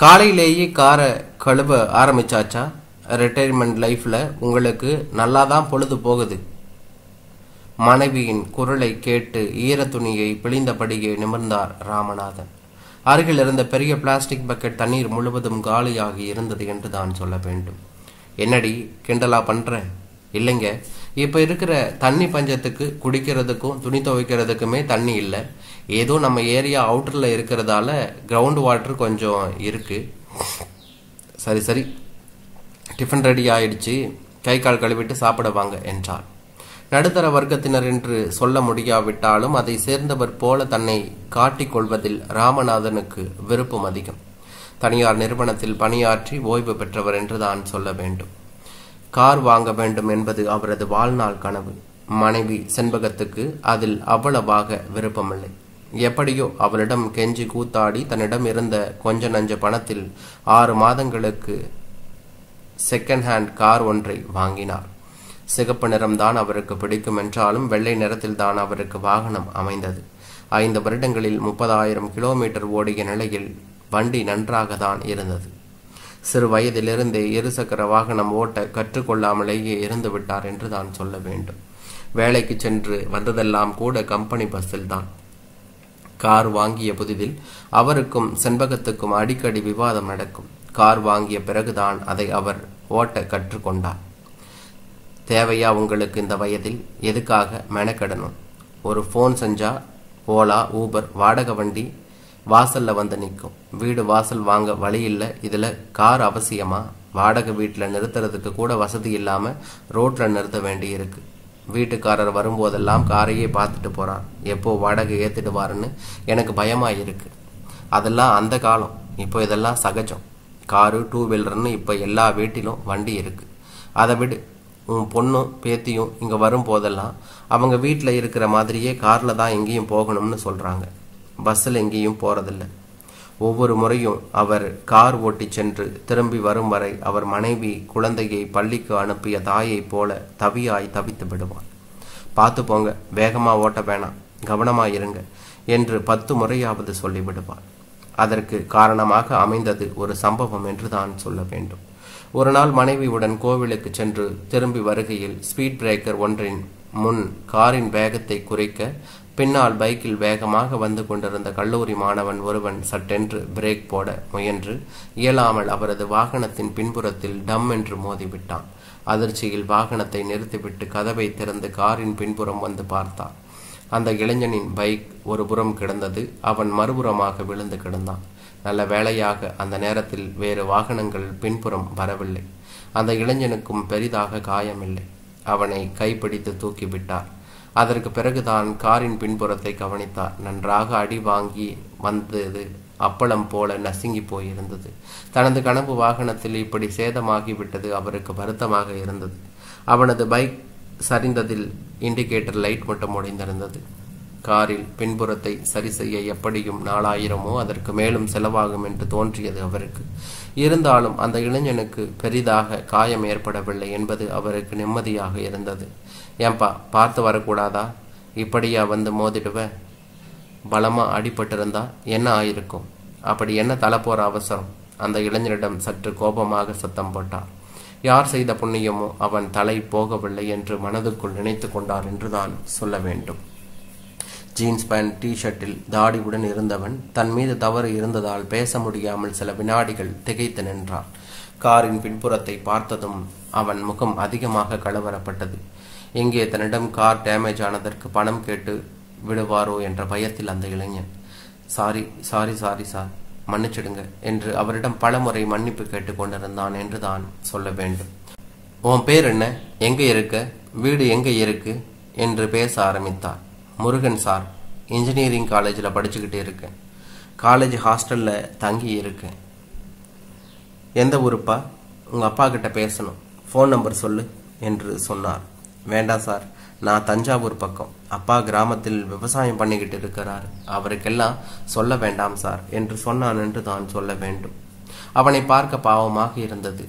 காலையிலேயே காரை கழுவ ஆரம்பிச்சாச்சா? ரிட்டையர்மெண்ட் லைஃப்ல உங்களுக்கு நல்லா தான் பொழுது போகுது. மனைவியின் குரலை கேட்டு ஈர துணியை பிழிந்தபடியே நிமிர்ந்தார் ராமநாதன். அருகில் இருந்த பெரிய பிளாஸ்டிக் பக்கெட் தண்ணீர் முழுவதும் காலியாகி இருந்தது என்று தான் சொல்ல வேண்டும். என்னடி கிண்டலா பண்ற? இல்லைங்க, இப்ப இருக்கிற தண்ணி பஞ்சத்துக்கு குடிக்கிறதுக்கும் துணி துவைக்கிறதுக்குமே தண்ணி இல்லை. ஏதோ நம்ம ஏரியா அவுட்டர்ல இருக்கிறதால கிரவுண்ட் வாட்டர் கொஞ்சம் இருக்கு. சரி சரி, டிஃபன் ரெடி ஆயிடுச்சு, கை கால் கழுவிட்டு சாப்பிட வாங்க என்றார். நடுத்தர வர்க்கத்தினர் என்று சொல்ல முடியாவிட்டாலும் அதை சேர்ந்தவர் போல தன்னை காட்டிக் கொள்வதில் ராமநாதனுக்கு விருப்பம் அதிகம். தனியார் நிறுவனத்தில் பணியாற்றி ஓய்வு பெற்றவர் என்று தான் சொல்ல வேண்டும். கார் வாங்க வேண்டும் என்பது அவரது வாழ்நாள் கனவு. மனைவி செண்பகத்துக்கு அதில் அவ்வளவாக விருப்பமில்லை. எப்படியோ அவளிடம் கெஞ்சி கூத்தாடி தன்னிடம் இருந்த கொஞ்ச நஞ்ச பணத்தில் 6 மாதங்களுக்கு செகண்ட் ஹேண்ட் கார் ஒன்றை வாங்கினார். சிகப்பு நிறம்தான் அவருக்கு பிடிக்கும் என்றாலும் வெள்ளை நிறத்தில் தான் அவருக்கு வாகனம் அமைந்தது. 5 வருடங்களில் 30,000 கிலோமீட்டர் ஓடிய நிலையில் வண்டி நன்றாக தான் இருந்தது. சிறு வயதிலிருந்தே இருசக்கர வாகனம் ஓட்ட கற்றுக்கொள்ளாமலேயே இருந்து விட்டார் என்று தான் சொல்ல வேண்டும். வேலைக்கு சென்று வந்ததெல்லாம் கூட கம்பெனி பஸ்ஸில் தான். கார் வாங்கிய புதிதில் அவருக்கும் செண்பகத்துக்கும் அடிக்கடி விவாதம் நடக்கும். கார் வாங்கிய பிறகுதான் அதை அவர் ஓட்ட கற்றுக்கொண்டார். தேவையா உங்களுக்கு இந்த வயதில்? எதுக்காக மெனக்கெடணும்? ஒரு ஃபோன் செஞ்சா ஓலா ஊபர் வாடகை வண்டி வாசல்ல வந்து நிற்கும். வீடு வாசல் வாங்க வழி இல்லை, இதுல கார் அவசியமா? வாடகை வீட்டில் நிறுத்துறதுக்கு கூட வசதி இல்லாம ரோட்ல நிறுத்த வேண்டி இருக்கு. வீட்டுக்காரர் வரும்போதெல்லாம் காரையே பார்த்துட்டு போறார். எப்போ வாடகை ஏத்திடுவாருன்னு எனக்கு பயமா இருக்கு. அதெல்லாம் அந்த காலம், இப்போ இதெல்லாம் சகஜம். காரு 2 வீலர்னு இப்போ எல்லா வீட்டிலும் வண்டி இருக்கு. அதை விடு, உன் பொண்ணும் பேத்தியும் இங்க வரும் போதெல்லாம் அவங்க வீட்டில் இருக்கிற மாதிரியே கார்ல தான் எங்கேயும் போகணும்னு சொல்றாங்க. பஸ்ஸில் எங்கேயும் போறதில்லை. ஒவ்வொரு முறையும் அவர் கார் ஓட்டி சென்று திரும்பி வரும் வரை அவர் மனைவி குழந்தையை பள்ளிக்கு அனுப்பிய தாயை போல தவியாய் தவித்து விடுவார். பார்த்து போங்க, வேகமா ஓட்ட வேணாம், கவனமா இருங்க என்று 10 முறையாவது சொல்லிவிடுவார். அதற்கு காரணமாக அமைந்தது ஒரு சம்பவம் என்று தான் சொல்ல வேண்டும். ஒரு நாள் மனைவியுடன் கோவிலுக்கு சென்று திரும்பி வருகையில் ஸ்பீட் பிரேக்கர் ஒன்றின் முன் காரின் வேகத்தை குறைக்க பின்னால் பைக்கில் வேகமாக வந்து கொண்டிருந்த கல்லூரி மாணவன் ஒருவன் சட்டென்று பிரேக் போட முயன்று இயலாமல் அவரது வாகனத்தின் பின்புறத்தில் டம் என்று மோதிவிட்டான். அதிர்ச்சியில் வாகனத்தை நிறுத்திவிட்டு கதவை திறந்து காரின் பின்புறம் வந்து பார்த்தார். அந்த இளைஞனின் பைக் ஒரு புறம் கிடந்தது, அவன் மறுபுறமாக விழுந்து கிடந்தான். நல்ல வேளையாக அந்த நேரத்தில் வேறு வாகனங்கள் பின்புறம் வரவில்லை. அந்த இளைஞனுக்கும் பெரிதாக காயமில்லை. அவனை கைப்பிடித்து தூக்கிவிட்டார். அதற்கு பிறகுதான் காரின் பின்புறத்தை கவனித்தார். நன்றாக அடி வாங்கி வந்தது அப்பளம் போல நசுங்கி போயிருந்தது. தனது கனவு வாகனத்தில் இப்படி சேதமாகிவிட்டது அவருக்கு வருத்தமாக இருந்தது. அவனது பைக் சரிந்ததில் இண்டிகேட்டர் லைட் மட்டும் உடைந்திருந்தது. காரில் பின்புறத்தை சரி செய்ய எப்படியும் 4000 அதற்கு மேலும் செலவாகும் என்று தோன்றியது அவருக்கு. இருந்தாலும் அந்த இளைஞனுக்கு பெரிதாக காயம் ஏற்படவில்லை என்பது அவருக்கு நிம்மதியாக இருந்தது. ஏன்பா, பார்த்து வரக்கூடாதா? இப்படியா வந்து மோதிடுவ? பலமா அடிபட்டிருந்தா என்ன ஆயிருக்கும்? அப்படி என்ன தலை போற அவசரம்? அந்த இளைஞனிடம் சற்று கோபமாக சத்தம் போட்டார். யார் செய்த புண்ணியமோ அவன் தலை போகவில்லை என்று மனதுக்குள் நினைத்து கொண்டார் என்றுதான் சொல்ல வேண்டும். ஜீன்ஸ் பேண்ட் டி ஷர்ட்டில் தாடியுடன் இருந்தவன் தன் மீது தவறு இருந்ததால் பேச முடியாமல் சில வினாடிகள் திகைத்து நின்றான். காரின் பின்புறத்தை பார்த்ததும் அவன் முகம் அதிகமாக கலவரப்பட்டது. எங்கே தன்னிடம் கார் டேமேஜ் ஆனதற்கு பணம் கேட்டு விடுவாரோ என்ற பயத்தில் அந்த இளைஞன் சாரி சாரி சாரி சார், மன்னிச்சிடுங்க என்று அவரிடம் பலமுறை மன்னிப்பு கேட்டு கொண்டிருந்தான் என்று தான் சொல்ல வேண்டும். உன் பேர் என்ன? எங்க இருக்க? வீடு எங்க இருக்கு? என்று பேச ஆரம்பித்தார். முருகன் சார், இன்ஜினியரிங் காலேஜில் படிச்சுக்கிட்டு இருக்கேன். காலேஜ் ஹாஸ்டலில் தங்கி இருக்கேன். எந்த ஊருப்பா? உங்கள் அப்பா கிட்ட பேசணும், ஃபோன் நம்பர் சொல்லு என்று சொன்னார். வேண்டாம் சார், நான் தஞ்சாவூர் பக்கம், அப்பா கிராமத்தில் விவசாயம் பண்ணிக்கிட்டு இருக்கிறார், அவருக்கெல்லாம் சொல்ல வேண்டாம் சார் என்று சொன்னான் என்று தான் சொல்ல வேண்டும். அவனை பார்க்க பாவமாக இருந்தது.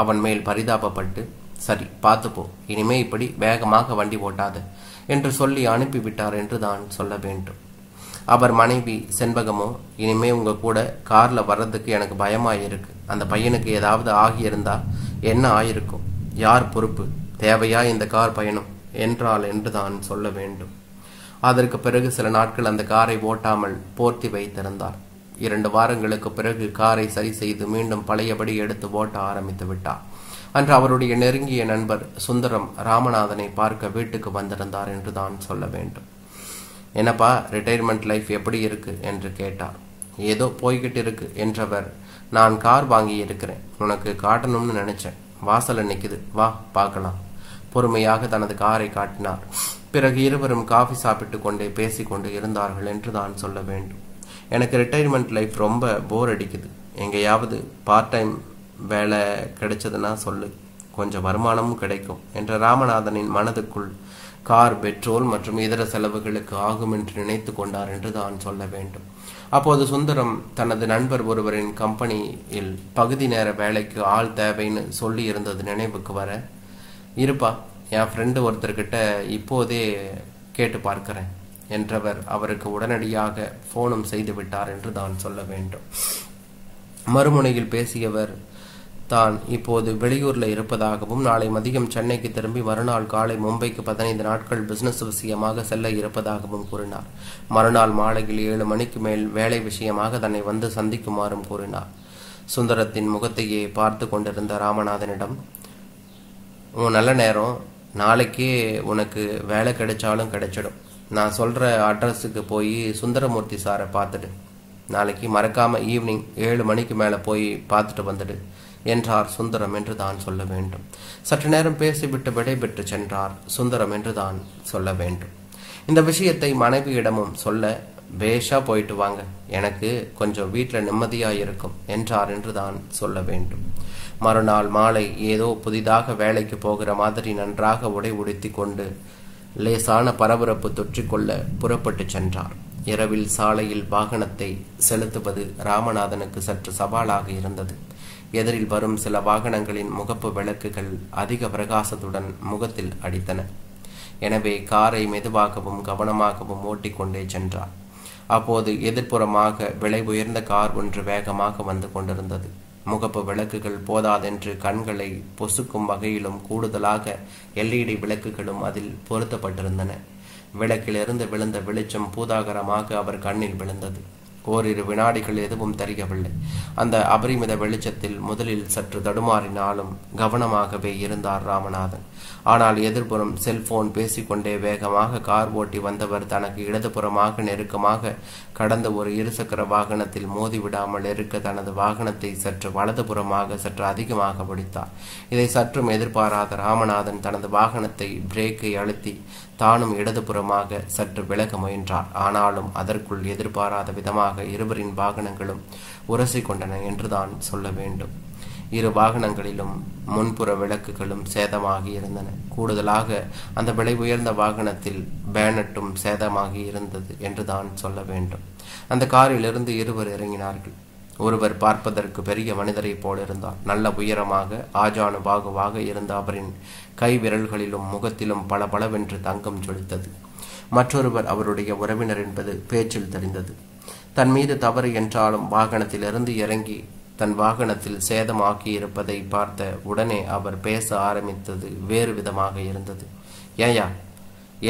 அவன் மேல் பரிதாபப்பட்டு சரி பார்த்துப்போ, இனிமே இப்படி வேகமாக வண்டி ஓட்டாது என்று சொல்லி அனுப்பிவிட்டார் என்று தான் சொல்ல வேண்டும். அவர் மனைவி செண்பகமோ, இனிமே உங்க கூட கார்ல வர்றதுக்கு எனக்கு பயமாயிருக்கு. அந்த பையனுக்கு ஏதாவது ஆகியிருந்தா என்ன ஆயிருக்கும்? யார் பொறுப்பு? தேவையா இந்த கார் பயணம் என்றாள் என்று தான் சொல்ல வேண்டும். அதற்கு பிறகு சில நாட்கள் அந்த காரை ஓட்டாமல் போர்த்தி வைத்திருந்தார். 2 வாரங்களுக்கு பிறகு காரை சரி செய்து மீண்டும் பழையபடி எடுத்து ஓட்ட ஆரம்பித்து விட்டார். அன்று அவருடைய நெருங்கிய நண்பர் சுந்தரம் ராமநாதனை பார்க்க வீட்டுக்கு வந்திருந்தார் என்று தான் சொல்ல வேண்டும். என்னப்பா, ரிட்டையர்மெண்ட் லைஃப் எப்படி இருக்கு என்று கேட்டார். ஏதோ போய்கிட்டு இருக்கு என்றவர், நான் கார் வாங்கி இருக்கிறேன், உனக்கு காட்டணும்னு நினைச்சேன், வாசல்ல நிக்குது, வா பார்க்கலாம். பொறுமையாக தனது காரை காட்டினார். பிறகு இருவரும் காஃபி சாப்பிட்டு கொண்டே பேசிக்கொண்டு இருந்தார்கள் என்று தான் சொல்ல வேண்டும். எனக்கு ரிட்டையர்மெண்ட் லைஃப் ரொம்ப போர் அடிக்குது, எங்கேயாவது பார்ட் டைம் வேலை கிடைச்சதுன்னா சொல்லு, கொஞ்சம் வருமானமும் கிடைக்கும் என்ற ராமநாதனின் மனதுக்குள் கார், பெட்ரோல் மற்றும் இதர செலவுகளுக்கு ஆகும் என்று நினைத்து கொண்டார் என்று தான் சொல்ல வேண்டும். அப்போது சுந்தரம் தனது நண்பர் ஒருவரின் கம்பெனியில் பகுதி நேர வேலைக்கு ஆள் தேவைன்னு சொல்லி இருந்தது நினைவுக்கு வர, இருப்பா, என் ஃப்ரெண்டு ஒருத்தர்கிட்ட இப்போதே கேட்டு பார்க்கிறேன் என்றவர் அவருக்கு உடனடியாக போனும் செய்து விட்டார் என்று தான் சொல்ல வேண்டும். மறுமுனையில் பேசியவர் தான் இப்போது வெளியூர்ல இருப்பதாகவும், நாளை மதியம் சென்னைக்கு திரும்பி மறுநாள் காலை மும்பைக்கு 15 நாட்கள் பிசினஸ் விஷயமாக செல்ல இருப்பதாகவும் கூறினார். மறுநாள் மாலையில் 7 மணிக்கு மேல் வேலை விஷயமாக தன்னை வந்து சந்திக்குமாறும் கூறினார். சுந்தரத்தின் முகத்தையே பார்த்து கொண்டிருந்த ராமநாதனிடம், உன் நல்ல நேரம், நாளைக்கே உனக்கு வேலை கிடைச்சாலும் கிடைச்சிடும். நான் சொல்ற அட்ரஸுக்கு போய் சுந்தரமூர்த்தி சாரை பார்த்துடு. நாளைக்கு மறக்காம ஈவினிங் 7 மணிக்கு மேல போய் பார்த்துட்டு வந்துடு என்றார் சுந்தரம் என்று தான் சொல்ல வேண்டும். சற்று நேரம் பேசிவிட்டு விடைபெற்று சென்றார் சுந்தரம் என்று தான் சொல்ல வேண்டும். இந்த விஷயத்தை மனைவியிடமும் சொல்ல, பேஷா போயிட்டு வாங்க, எனக்கு கொஞ்சம் வீட்டில் நிம்மதியா இருக்கும் என்றார் என்று தான் சொல்ல வேண்டும். மறுநாள் மாலை ஏதோ புதிதாக வேலைக்கு போகிற மாதிரி நன்றாக உடை உடுத்தி கொண்டு லேசான பரபரப்பு தொற்றிக்கொள்ள புறப்பட்டு சென்றார். இரவில் சாலையில் வாகனத்தை செலுத்துவது ராமநாதனுக்கு சற்று சவாலாக இருந்தது. எதிரில் வரும் சில வாகனங்களின் முகப்பு விளக்குகள் அதிக பிரகாசத்துடன் முகத்தில் அடித்தன. எனவே காரை மெதுவாகவும் கவனமாகவும் ஓட்டிக்கொண்டே சென்றார். அப்போது எதிர்ப்புறமாக விலை உயர்ந்த கார் ஒன்று வேகமாக வந்து கொண்டிருந்தது. முகப்பு விளக்குகள் போதாதென்று கண்களை பொசுக்கும் வகையிலும் கூடுதலாக LED விளக்குகளும் அதில் பொருத்தப்பட்டிருந்தன. விளக்கிலிருந்து விழுந்த வெளிச்சம் பூதாகரமாக அவர் கண்ணில் விழுந்தது. ஓரிரு வினாடிகள் எதுவும் தெரியவில்லை. அந்த அபரிமித வெளிச்சத்தில் முதலில் சற்று தடுமாறினாலும் கவனமாகவே இருந்தார் ராமநாதன். ஆனால் எதிர்புறம் செல்போன் பேசிக்கொண்டே வேகமாக கார் ஓட்டி வந்தவர் தனக்கு இடதுபுறமாக நெருக்கமாக கடந்த ஒரு இருசக்கர வாகனத்தில் மோதிவிடாமல் இருக்க தனது வாகனத்தை சற்று வலதுபுறமாக சற்று அதிகமாக பிடித்தார். இதை சற்றும் எதிர்பாராத ராமநாதன் தனது வாகனத்தை பிரேக்கை அழுத்தி தானும் இடதுபுறமாக சற்று விலக முயன்றார். ஆனாலும் அதற்குள் எதிர்பாராத விதமாக இருவரின் வாகனங்களும் உரசிக்கொண்டன என்றுதான் சொல்ல வேண்டும். இரு வாகனங்களிலும் முன்புற விளக்குகளும் சேதமாகி இருந்தன. கூடுதலாக அந்த விலை உயர்ந்த வாகனத்தில் பேனட்டும் சேதமாகி இருந்தது என்றுதான் சொல்ல வேண்டும். அந்த காரிலிருந்து இருவர் இறங்கினார்கள். ஒருவர் பார்ப்பதற்கு பெரிய மனிதரை போல் இருந்தார். நல்ல உயரமாக ஆஜானுபாகுவாக இருந்த அவரின் கை விரல்களிலும் முகத்திலும் பளபளவென்று தங்கம் ஜொலித்தது. மற்றொருவர் அவருடைய உறவினர் என்பது பேச்சில் தெரிந்தது. தன் மீது தவறு என்றாலும் வாகனத்திலிருந்து இறங்கி தன் வாகனத்தில் சேதமாக்கி இருப்பதை பார்த்த உடனே அவர் பேச ஆரம்பித்தது வேறு விதமாக இருந்தது. ஏயா,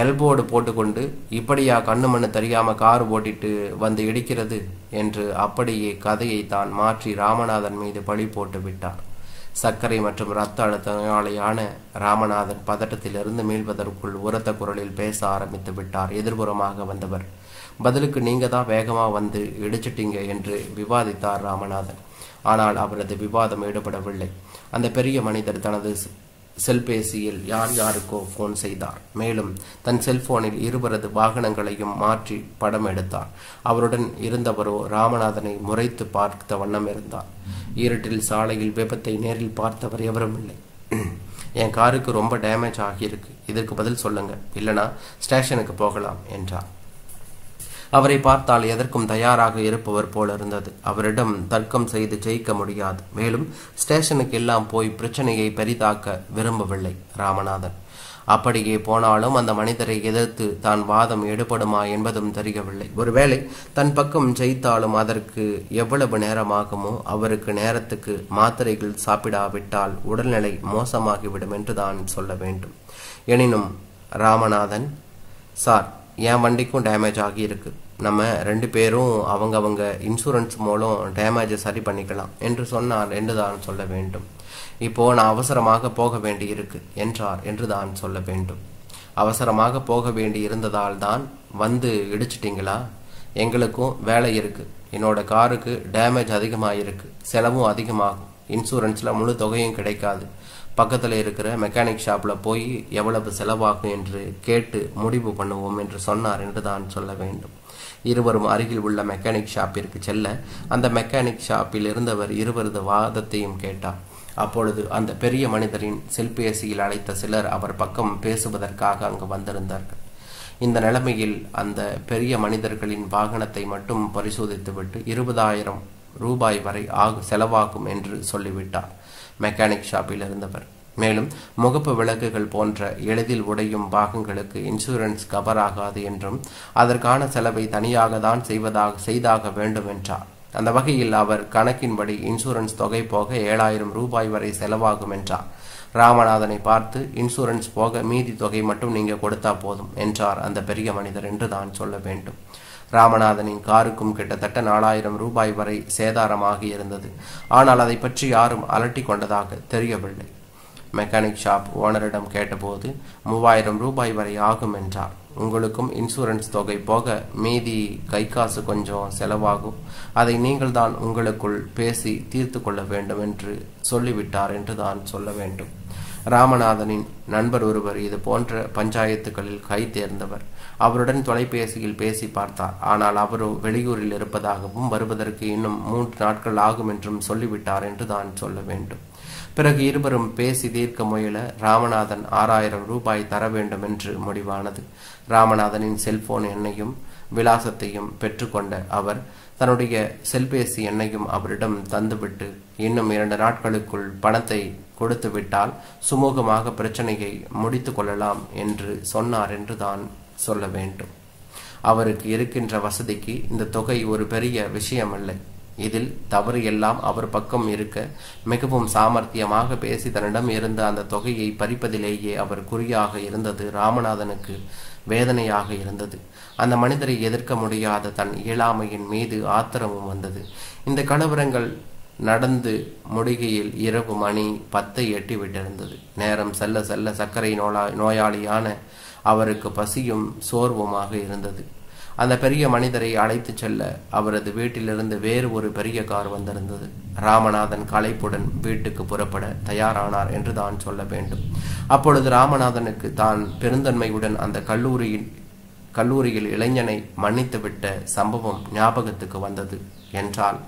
எல்போர்டு போட்டுக்கொண்டு இப்படியா கண்ணு மண்ணு தெரியாம கார் ஓட்டிட்டு வந்து இடிக்கிறது என்று அப்படியே கதையை தான் மாற்றி ராமநாதன் மீது பழி போட்டு விட்டார். சர்க்கரை மற்றும் இரத்த அழுத்த நோயாளியான ராமநாதன் பதட்டத்திலிருந்து மீள்வதற்குள் உரத்த குரலில் பேச ஆரம்பித்து விட்டார். எதிர்புறமாக வந்தவர், பதிலுக்கு நீங்க தான் வேகமா வந்து இடிச்சிட்டீங்க என்று விவாதித்தார் ராமநாதன். ஆனால் அவரது விவாதம் ஈடுபடவில்லை. அந்த பெரிய மனிதர் தனது செல்பேசியில் யார் யாருக்கோ போன் செய்தார். மேலும் தன் செல்போனில் இருவரது வாகனங்களையும் மாற்றி படம் எடுத்தார். அவருடன் இருந்தவரோ ராமநாதனை முறைத்து பார்த்த வண்ணம் இருந்தார். இருட்டில் சாலையில் விபத்தை நேரில் பார்த்தவர் எவரும் இல்லை. என் காருக்கு ரொம்ப டேமேஜ் ஆகியிருக்கு, இதற்கு பதில் சொல்லுங்க, இல்லனா ஸ்டேஷனுக்கு போகலாம் என்றார். அவரை பார்த்தால் எதற்கும் தயாராக இருப்பவர் போல இருந்தது. அவரிடம் தர்க்கம் செய்து ஜெயிக்க முடியாது. மேலும் ஸ்டேஷனுக்கு எல்லாம் போய் பிரச்சனையை பெரிதாக்க விரும்பவில்லை ராமநாதன். அப்படியே போனாலும் அந்த மனிதரை எதிர்த்து தான் வாதம் எடுபடுமா என்பதும் தெரியவில்லை. ஒருவேளை தன் பக்கம் ஜெயித்தாலும் அதற்கு எவ்வளவு நேரமாகுமோ, அவருக்கு நேரத்துக்கு மாத்திரைகள் சாப்பிடாவிட்டால் உடல்நிலை மோசமாகிவிடும் என்று தான் சொல்ல வேண்டும். எனினும் ராமநாதன், சார், என் வண்டிக்கும் டேமேஜ் ஆகி இருக்கு, நம்ம 2 பேரும் அவங்க இன்சூரன்ஸ் மூலம் டேமேஜை சரி பண்ணிக்கலாம் என்று சொன்னார் என்று தான் சொல்ல வேண்டும். இப்போ நான் அவசரமாக போக வேண்டி இருக்கு என்றார் என்று தான் சொல்ல வேண்டும். அவசரமாக போக வேண்டி இருந்ததால் தான் வந்து இடிச்சிட்டிங்களா? எங்களுக்கும் வேலை இருக்கு. என்னோட காருக்கு டேமேஜ் அதிகமாக இருக்கு, செலவும் அதிகமாகும், இன்சூரன்ஸ்ல முழு தொகையும் கிடைக்காது. பக்கத்தில் இருக்கிற மெக்கானிக் ஷாப்பில் போய் எவ்வளவு செலவாகும் என்று கேட்டு முடிவு பண்ணுவோம் என்று சொன்னார் என்று தான் சொல்ல வேண்டும். இருவரும் அருகில் உள்ள மெக்கானிக் ஷாப்பிற்கு செல்ல அந்த மெக்கானிக் ஷாப்பில் இருந்தவர் இருவரது வாதத்தையும் கேட்டார். அப்பொழுது அந்த பெரிய மனிதரின் செல்பேசியில் அழைத்த சிலர் அவர் பக்கம் பேசுவதற்காக அங்கு வந்திருந்தார்கள். இந்த நிலைமையில் அந்த பெரிய மனிதர்களின் வாகனத்தை மட்டும் பரிசோதித்துவிட்டு 20,000 ரூபாய் வரை செலவாகும் என்று சொல்லிவிட்டார் மெக்கானிக் ஷாப்பில் இருந்தவர். மேலும் முகப்பு விளக்குகள் போன்ற எளிதில் உடையும் பாகங்களுக்கு இன்சூரன்ஸ் கவர் ஆகாது என்றும் அதற்கான செலவை தனியாக தான் செய்தாக வேண்டும் என்றார். அந்த வகையில் அவர் கணக்கின்படி இன்சூரன்ஸ் தொகை போக 7,000 ரூபாய் வரை செலவாகும் என்றார். ராமநாதனை பார்த்து, இன்சூரன்ஸ் போக மீதி தொகை மட்டும் நீங்க கொடுத்தா போதும் என்றார் அந்த பெரிய மனிதர் என்று தான் சொல்ல வேண்டும். ராமநாதனின் காருக்கும் கிட்டத்தட்ட 4,000 ரூபாய் வரை சேதாரமாகி இருந்தது. ஆனால் அதை பற்றி யாரும் அலட்டி கொண்டதாக தெரியவில்லை. மெக்கானிக் ஷாப் ஓனரிடம் கேட்டபோது 3,000 ரூபாய் வரை ஆகும் என்றார். உங்களுக்கும் இன்சூரன்ஸ் தொகை போக மீதி கை காசு கொஞ்சம் செலவாகும், அதை நீங்கள் தான் உங்களுக்குள் பேசி தீர்த்து கொள்ள வேண்டும் என்று சொல்லிவிட்டார் என்று தான் சொல்ல வேண்டும். ராமநாதனின் நண்பர் ஒருவர் இது போன்ற பஞ்சாயத்துகளில் கை தேர்ந்தவர். அவருடன் தொலைபேசியில் பேசி பார்த்தார். ஆனால் அவரோ வெளியூரில் இருப்பதாகவும் வருவதற்கு இன்னும் 3 நாட்கள் ஆகும் என்றும் சொல்லிவிட்டார் என்று தான் சொல்ல வேண்டும். பிறகு இருவரும் பேசி தீர்க்க முயல ராமநாதன் 6,000 ரூபாய் தர வேண்டும் என்று முடிவானது. ராமநாதனின் செல்போன் எண்ணையும் விலாசத்தையும் பெற்றுக்கொண்ட அவர் தன்னுடைய செல்பேசி எண்ணையும் அவரிடம் தந்துவிட்டு இன்னும் 2 நாட்களுக்குள் பணத்தை கொடுத்து விட்டால் சுமூகமாக பிரச்சனையை முடித்து கொள்ளலாம் என்று சொன்னார் என்று தான் சொல்ல வேண்டும். அவருக்கு இருக்கின்ற வசதிக்கு இந்த தொகை ஒரு பெரிய விஷயமல்ல. இதில் தவறு எல்லாம் அவர் பக்கம் இருக்க மிகவும் சாமர்த்தியமாக பேசி தன்னிடம் இருந்த அந்த தொகையை பறிப்பதிலேயே அவர் குறியாக இருந்தது ராமநாதனுக்கு வேதனையாக இருந்தது. அந்த மனிதரை எதிர்க்க முடியாத தன் இயலாமையின் மீது ஆத்திரமும் வந்தது. இந்த கலவரங்கள் நடந்து முடிகையில் இரவு மணி 10 எட்டிவிட்டிருந்தது. நேரம் செல்ல செல்ல சர்க்கரை நோயாளியான அவருக்கு பசியும் சோர்வுமாக இருந்தது. அந்த பெரிய மனிதரை அழைத்து செல்ல அவரது வீட்டிலிருந்து வேறு ஒரு பெரிய கார் வந்திருந்தது. ராமநாதன் களைப்புடன் வீட்டுக்கு புறப்பட தயாரானார் என்று தான் சொல்ல வேண்டும். அப்பொழுது ராமநாதனுக்கு தான் பெருந்தன்மையுடன் அந்த கல்லூரியில் இளைஞனை மன்னித்துவிட்ட சம்பவம் ஞாபகத்துக்கு வந்தது. என்றான்.